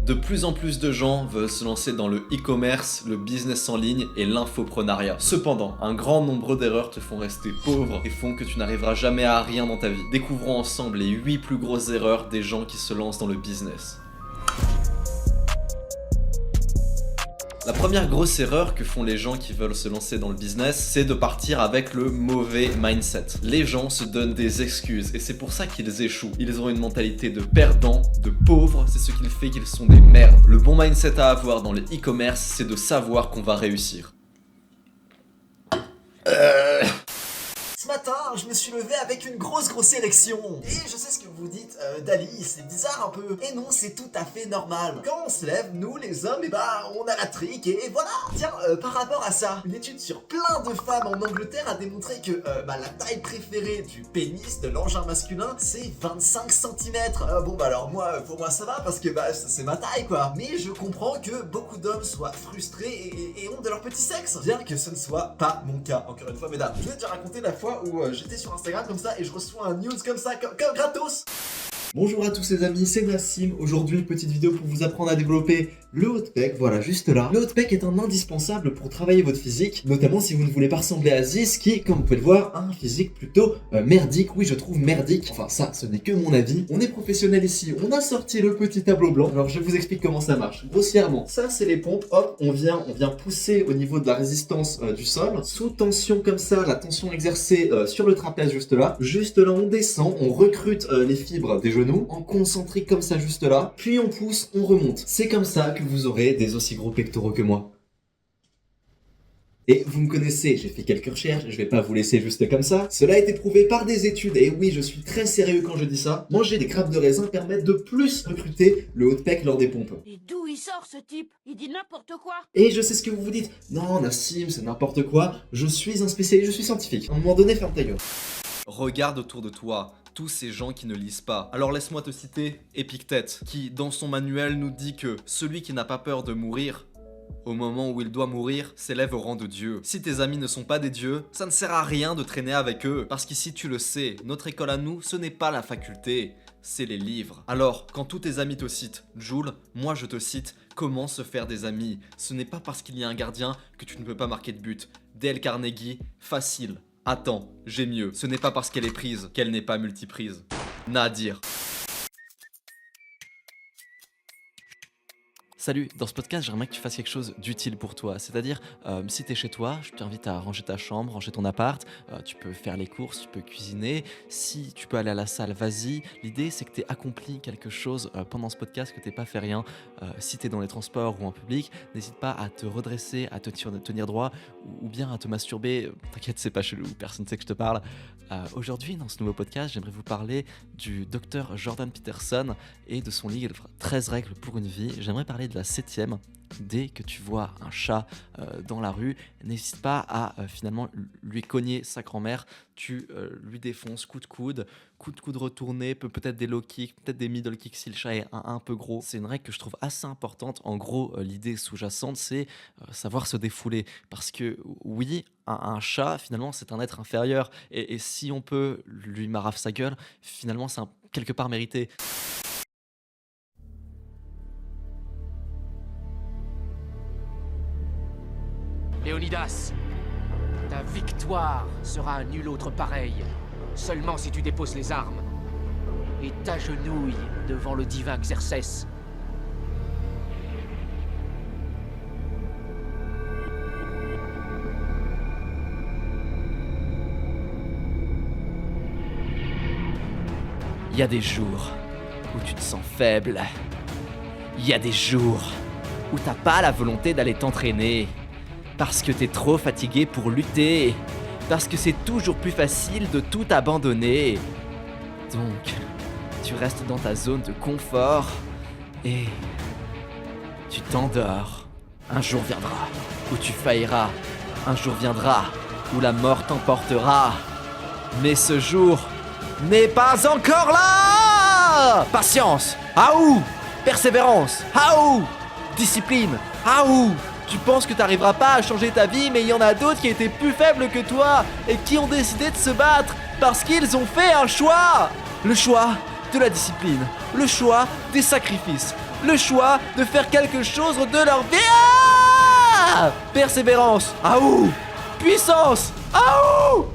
De plus en plus de gens veulent se lancer dans le e-commerce, le business en ligne et l'infoprenariat. Cependant, un grand nombre d'erreurs te font rester pauvre et font que tu n'arriveras jamais à rien dans ta vie. Découvrons ensemble les 8 plus grosses erreurs des gens qui se lancent dans le business. La première grosse erreur que font les gens qui veulent se lancer dans le business, c'est de partir avec le mauvais mindset. Les gens se donnent des excuses et c'est pour ça qu'ils échouent. Ils ont une mentalité de perdant, de pauvre, c'est ce qui fait qu'ils sont des merdes. Le bon mindset à avoir dans le e-commerce, c'est de savoir qu'on va réussir. Ce matin, je me suis levé avec une grosse érection. Et je sais ce que vous vous dites, Dali, c'est bizarre un peu. Et non, c'est tout à fait normal. Quand on se lève, nous les hommes, on a la trique et voilà. Tiens, par rapport à ça, une étude sur plein de femmes en Angleterre a démontré que la taille préférée du pénis de l'engin masculin, c'est 25 cm. Alors moi, pour moi ça va parce que c'est ma taille quoi. Mais je comprends que beaucoup d'hommes soient frustrés et ont de leur petit sexe. Bien que ce ne soit pas mon cas. Encore une fois, mesdames, je vous ai déjà raconté la fois où j'étais sur Instagram comme ça et je reçois un news comme ça, comme gratos. Bonjour à tous les amis, c'est Nassim. Aujourd'hui, une petite vidéo pour vous apprendre à développer le haut de pec, voilà, juste là. Le haut de pec est un indispensable pour travailler votre physique, notamment si vous ne voulez pas ressembler à Ziz, qui, comme vous pouvez le voir, a un physique plutôt merdique. Oui, je trouve merdique. Enfin, ça, ce n'est que mon avis. On est professionnel ici, on a sorti le petit tableau blanc. Alors, je vous explique comment ça marche. Grossièrement, ça, c'est les pompes. Hop, on vient pousser au niveau de la résistance du sol. Sous tension comme ça, la tension exercée sur le trapèze juste là. Juste là, on descend, on recrute les fibres des genoux, en concentrique comme ça juste là, puis on pousse, on remonte. C'est comme ça que vous aurez des aussi gros pectoraux que moi. Et vous me connaissez, j'ai fait quelques recherches, je vais pas vous laisser juste comme ça. Cela a été prouvé par des études, et oui, je suis très sérieux quand je dis ça. Manger des grappes de raisin permet de plus recruter le haut de pec lors des pompes. Et d'où il sort ce type? Il dit n'importe quoi. Et je sais ce que vous vous dites. Non, Nassim, c'est n'importe quoi. Je suis un spécialiste, je suis scientifique. À un moment donné, ferme ta gueule. Regarde autour de toi tous ces gens qui ne lisent pas. Alors laisse-moi te citer Épictète, qui dans son manuel nous dit que celui qui n'a pas peur de mourir, au moment où il doit mourir, s'élève au rang de Dieu. Si tes amis ne sont pas des dieux, ça ne sert à rien de traîner avec eux. Parce qu'ici tu le sais, notre école à nous, ce n'est pas la faculté, c'est les livres. Alors, quand tous tes amis te citent Joule, moi je te cite comment se faire des amis. Ce n'est pas parce qu'il y a un gardien que tu ne peux pas marquer de but. Dale Carnegie, facile. Attends, j'ai mieux. Ce n'est pas parce qu'elle est prise qu'elle n'est pas multiprise. N'a à dire. Salut, dans ce podcast, j'aimerais que tu fasses quelque chose d'utile pour toi. C'est-à-dire, si tu es chez toi, je t'invite à ranger ta chambre, ranger ton appart. Tu peux faire les courses, tu peux cuisiner. Si tu peux aller à la salle, vas-y. L'idée, c'est que tu aies accompli quelque chose pendant ce podcast, que tu n'aies pas fait rien. Si tu es dans les transports ou en public, n'hésite pas à te redresser, à te tenir droit ou bien à te masturber. T'inquiète, c'est pas chelou, personne ne sait que je te parle. Aujourd'hui, dans ce nouveau podcast, j'aimerais vous parler du docteur Jordan Peterson et de son livre 13 règles pour une vie. J'aimerais parler de la 7e. Dès que tu vois un chat dans la rue, n'hésite pas à finalement lui cogner sa grand-mère. Tu lui défonces coup de coude retourné, peut-être des low kicks, peut-être des middle kicks si le chat est un peu gros. C'est une règle que je trouve assez importante. En gros, l'idée sous-jacente, c'est savoir se défouler. Parce que oui, un chat, finalement, c'est un être inférieur. Et si on peut lui marave sa gueule, finalement, c'est quelque part mérité. Léonidas, ta victoire sera à nul autre pareil, seulement si tu déposes les armes et t'agenouilles devant le divin Xerxès. Il y a des jours où tu te sens faible. Il y a des jours où t'as pas la volonté d'aller t'entraîner. Parce que t'es trop fatigué pour lutter. Parce que c'est toujours plus facile de tout abandonner. Donc, tu restes dans ta zone de confort et tu t'endors. Un jour viendra où tu failliras. Un jour viendra où la mort t'emportera. Mais ce jour n'est pas encore là. Patience. Aou. Persévérance. Aou. Discipline. Aou. Tu penses que t'arriveras pas à changer ta vie, mais il y en a d'autres qui étaient plus faibles que toi et qui ont décidé de se battre parce qu'ils ont fait un choix. Le choix de la discipline, le choix des sacrifices, le choix de faire quelque chose de leur vie. Persévérance. Aouh. Puissance. Aouh.